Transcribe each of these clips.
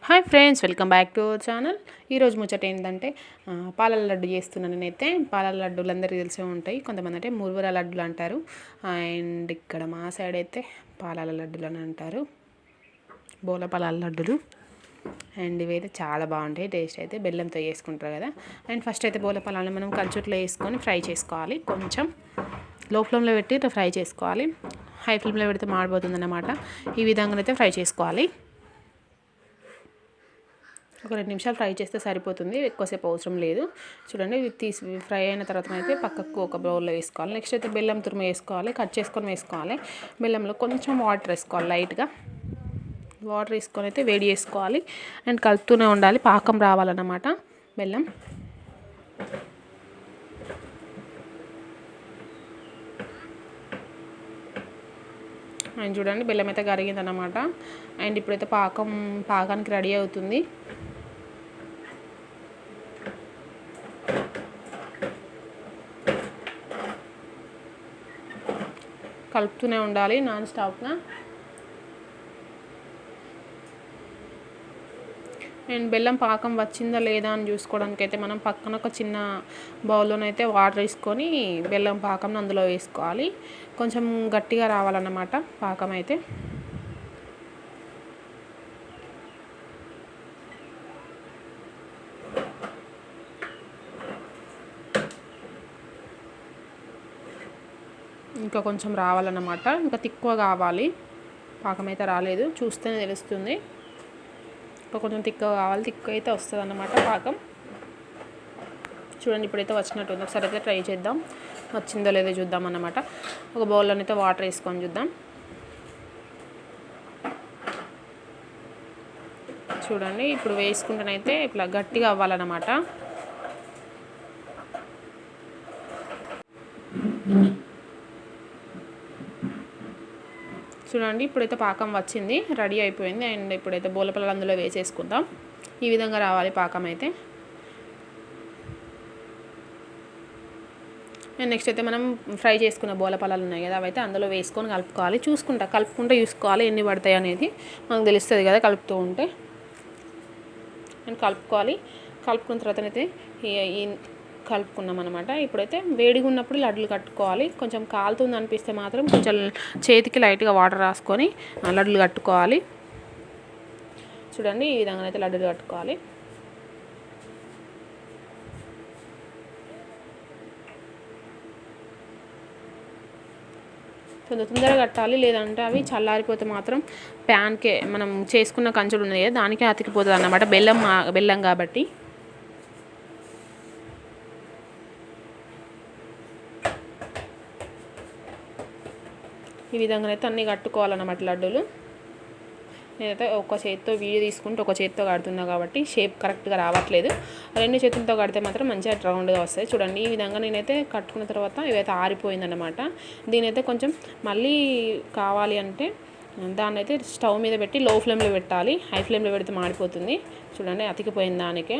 Hi friends, welcome back to our channel. ఈరోజు ముచ్చట ఏంటంటే పాలల లడ్డు చేస్తున్నాను నేనైతే. పాలల లడ్డూలు అందరికీ తెలిసే ఉంటాయి, కొంతమంది అంటే మురువర లడ్డులు అంటారు. అండ్ ఇక్కడ మా సైడ్ అయితే పాలల లడ్డులు అని అంటారు, బోల పాలల లడ్డులు. అండ్ ఇవైతే చాలా బాగుంటాయి, టేస్ట్ అయితే బెల్లంతో చేసుకుంటారు కదా. అండ్ ఫస్ట్ అయితే బోల పాలని మనం కల్చుట్లో వేసుకొని ఫ్రై చేసుకోవాలి. కొంచెం లో ఫ్లేమ్లో పెట్టి ఫ్రై చేసుకోవాలి, హై ఫ్లేమ్లో పెడితే మాడిపోతుంది అన్నమాట. ఈ విధంగా అయితే ఫ్రై చేసుకోవాలి. ఒక 2 నిమిషాలు ఫ్రై చేస్తే సరిపోతుంది, ఎక్కువసేపు అవసరం లేదు. చూడండి, ఇవి తీసి ఫ్రై అయిన తర్వాత అయితే పక్కకు ఒక బౌల్లో వేసుకోవాలి. నెక్స్ట్ అయితే బెల్లం తురుము వేసుకోవాలి, కట్ చేసుకొని వేసుకోవాలి. బెల్లంలో కొంచెం వాటర్ వేసుకోవాలి, లైట్గా వాటర్ వేసుకొని అయితే వేడి చేసుకోవాలి. అండ్ కలుపుతూనే ఉండాలి, పాకం రావాలన్నమాట బెల్లం. అండ్ చూడండి, బెల్లం అయితే కరిగిందన్నమాట. అండ్ ఇప్పుడైతే పాకానికి రెడీ అవుతుంది. కలుపుతూనే ఉండాలి నాన్ స్టాప్గా. అండ్ బెల్లం పాకం వచ్చిందా లేదా అని చూసుకోవడానికి అయితే మనం పక్కన ఒక చిన్న బౌల్లోనైతే వాటర్ వేసుకొని బెల్లం పాకం అందులో వేసుకోవాలి. కొంచెం గట్టిగా రావాలన్నమాట పాకం అయితే. ఇంకా కొంచెం రావాలన్నమాట, ఇంకా తిక్కువ కావాలి. పాకం అయితే రాలేదు, చూస్తేనే తెలుస్తుంది. ఇంకా కొంచెం తిక్కువ కావాలి, తిక్కువ అయితే వస్తుంది అన్నమాట పాకం. చూడండి, ఇప్పుడైతే వచ్చినట్టు ఉంది. ఒకసారి అయితే ట్రై చేద్దాం, వచ్చిందో లేదో చూద్దాం అన్నమాట. ఒక బౌల్లోనైతే వాటర్ వేసుకొని చూద్దాం. చూడండి, ఇప్పుడు వేసుకుంటేనైతే ఇట్లా గట్టిగా అవ్వాలన్నమాట. చూడండి, ఇప్పుడైతే పాకం వచ్చింది, రెడీ అయిపోయింది. అండ్ ఇప్పుడైతే బోలపల్లి అందులో వేసేసుకుందాం. ఈ విధంగా రావాలి పాకం అయితే. అండ్ నెక్స్ట్ అయితే మనం ఫ్రై చేసుకున్న బోలపల్లాలు ఉన్నాయి కదా, అవైతే అందులో వేసుకొని కలుపుకోవాలి. కలుపుకుంటూ చూసుకోవాలి ఎన్ని పడతాయి అనేది మనకు తెలుస్తుంది కదా కలుపుతూ ఉంటే. అండ్ కలుపుకున్న తర్వాత అయితే కలుపుకున్నాం అనమాట. ఇప్పుడైతే వేడిగా ఉన్నప్పుడు లడ్డులు కట్టుకోవాలి. కొంచెం కాలుతుంది అనిపిస్తే మాత్రం కొంచెం చేతికి లైట్గా వాటర్ రాసుకొని లడ్డులు కట్టుకోవాలి. చూడండి, ఈ విధంగా అయితే లడ్డులు కట్టుకోవాలి. తొందరగా కట్టాలి, లేదంటే అవి చల్లారిపోతే మాత్రం ప్యాన్కే మనం చేసుకున్న కంచులు ఉన్నాయి కదా దానికే అతికిపోతుంది అన్నమాట, బెల్లం కాబట్టి. ఈ విధంగా అయితే అన్నీ కట్టుకోవాలన్నమాట లడ్డూలు. నేనైతే ఒక చేతితో వీడియో తీసుకుంటే ఒక చేతితో కడుతున్నా కాబట్టి షేప్ కరెక్ట్గా రావట్లేదు. 2 చేతులతో కడితే మాత్రం మంచిగా రౌండ్గా వస్తాయి. చూడండి, ఈ విధంగా నేనైతే కట్టుకున్న తర్వాత ఇవైతే ఆరిపోయిందన్నమాట. దీనైతే కొంచెం మళ్ళీ కావాలి అంటే దాన్ని అయితే స్టవ్ మీద పెట్టి లో ఫ్లేమ్లో పెట్టాలి, హై ఫ్లేమ్లో పెడితే మాడిపోతుంది. చూడండి, అతికిపోయిన దానికే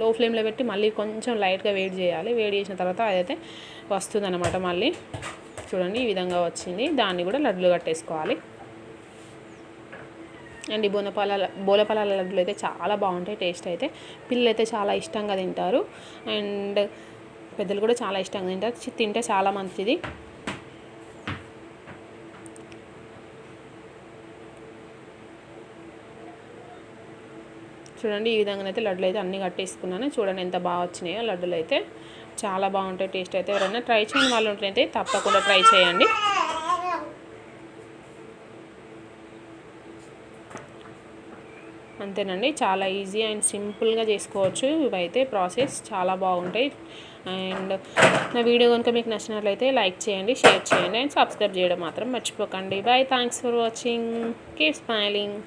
లో ఫ్లేమ్లో పెట్టి మళ్ళీ కొంచెం లైట్గా వేడి చేయాలి. వేడి చేసిన తర్వాత అదైతే వస్తుందన్నమాట మళ్ళీ. చూడండి, ఈ విధంగా వచ్చింది. దాన్ని కూడా లడ్డులు కట్టేసుకోవాలి. అండ్ ఈ బోలపాల లడ్డులు అయితే చాలా బాగుంటాయి, టేస్ట్ అయితే పిల్లలు అయితే చాలా ఇష్టంగా తింటారు. అండ్ పెద్దలు కూడా చాలా ఇష్టంగా తింటారు, తింటే చాలా మంచిది. చూడండి, ఈ విధంగా అయితే లడ్డులు అయితే అన్నీ కట్టేసుకున్నాను. చూడండి ఎంత బాగా వచ్చినాయో లడ్డులు అయితే, చాలా బాగుంటాయి టేస్ట్ అయితే. ఎవరైనా ట్రై చేయని వాళ్ళు ఉంటేనైతే తప్పకుండా ట్రై చేయండి. అంతేనండి, చాలా ఈజీ అండ్ సింపుల్గా చేసుకోవచ్చు. ఇవైతే ప్రాసెస్ చాలా బాగుంటాయి. అండ్ నా వీడియో కనుక మీకు నచ్చినట్లయితే లైక్ చేయండి, షేర్ చేయండి అండ్ సబ్స్క్రైబ్ చేయడం మాత్రం మర్చిపోకండి. By, thanks for watching, keep smiling.